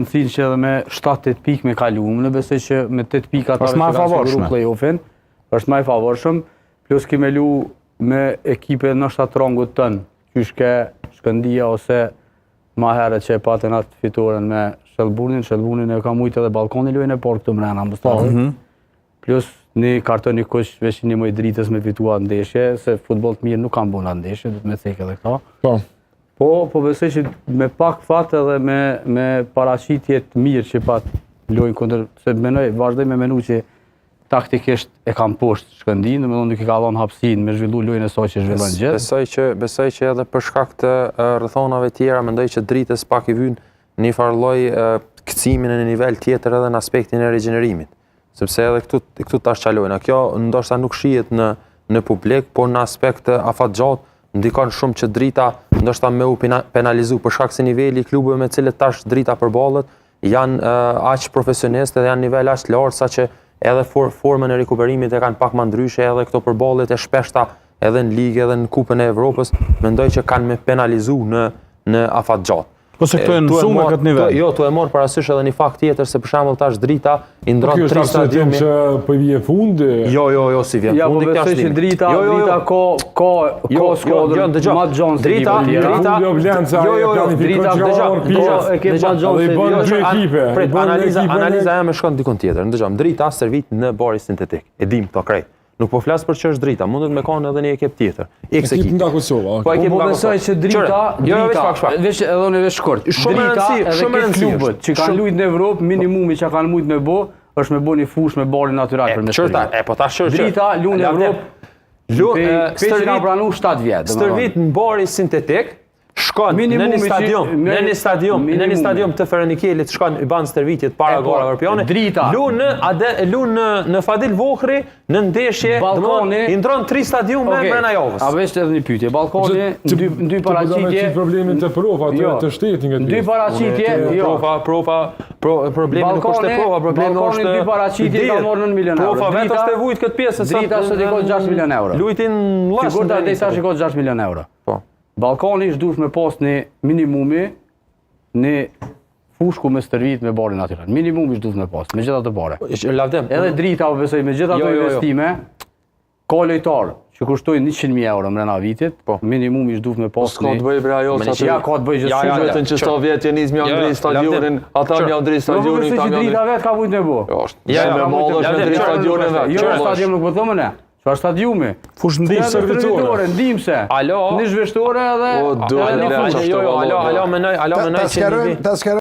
Më thinë që edhe me 7-8 pikë me kaluam, në besoj që me 8 pikë ata që kanë siguru play-offin, është më i favorshëm, plus kemi lu me ekipe në shtatë rangut tënë, qyshke Shkëndia ose ma herët që e patën atë fitoren me Shëllbunin e ka mujtë edhe Ballkoni luajnë e parë këtu mrena më stafë. Plus një karton një kush veç një moj dritës me fitua ndeshje, se futboll të mirë nuk kanë bona ndeshje, du të me thekë edhe këta. Po besoj që me pak fat edhe me paraqitje të mirë që pat lojnë kundër, se vazhdoj me menu që taktikisht e kam poshtë Shkëndin, domethënë nuk i ka dhënë hapësinë me zhvillu lojën e saj që zhvillon gjithë. Besoj që edhe për shkak të rrethonave tjera mendoj që dritës pak i vyn një farë lloj kthimi në nivel tjetër edhe në aspektin e regjenerimit. Sepse edhe këtu tash çalojna. Kjo ndoshta nuk shihet në publik, por në aspekt afatgjat ndikon shumë që drita ndoshta me u penalizu për shkak se niveli i klubeve me cilët tash drita përballet janë aq profesioniste dhe janë nivel aq lart saqë edhe formën e rikuperimit e kanë pak më ndryshe edhe këto përballjet e shpeshta edhe në ligë edhe në Kupën e Evropës, mendoj që kanë me penalizu në afatgjat. Ose këto e nësu me këtë nivel? Jo, tu e morë parasysh edhe një fakt tjetër, se për shembull tash drita i ndron 3 stadiumi. Kjo është që po vije fundi? Jo, si vjen fundi kjo është që drita ka skuadrën Matt Jones. Drita e ke Matt Jones. Analiza jam e shkon dikon tjetër. Ndëgjom, drita servit në bari sintetik. E dim këto krejt. Nuk po flas për që është drita, mundet me kanë edhe një ekip tjetër. Ekip nga Kosova. Po besoj që drita, veç edhe në veç shkurt. Drita edhe këtë klubët që kanë luajtur në Evropë, minimumi që kanë mujt me bë, është me bë një fushë me barin natyral për me shërbim. Po tash drita luan në Evropë. Peçi ka pranuar 7 vjet. Stërvit në bari sintetik. Shkon në një stadium të Ferenikelit, shkon i ban stërvitjet para gara Evropiane. Luan në Fadil Vohri në ndeshje, i ndron 3 stadiume brenda javës. A vesh edhe një pyetje. Ballkoni dy paraqitje. Problemin të prova të shtetin këtë. Dy paraqitje, jo. Problemi nuk është prova, problemi është dy paraqitje ka marrë 9 milionë euro. Prova vetë është e vujt këtë pjesë sa drita sot i ka 6 milionë euro. Luajtin llash. Sigurt ai tash i ka 6 milionë euro. Po. Ballkoni është duhet me pas një minimumi një fushku me stërvit me barin natyral. Minimumi është duhet me pas, me gjitha të bare. Edhe drita, besoj, me gjitha të investime, ka lojtar që kushtojnë 100.000 euro mrena vitit, minimumi është duhet me pas një... S'ka të bëjë bre ajo, ja ka të bëjë gjithë shumë. Vetën që sta vjetë që njës mja ndri stadionin, ata mja ndri stadionin, ta mja ndri... Jo, drita vetë ka vujt me bo. Jo, stadion nuk po thëmë ne. Çfarë stadiumi? Fush ndihmësore, ndihmëse. Në zhveshtore edhe... Alo, menoj që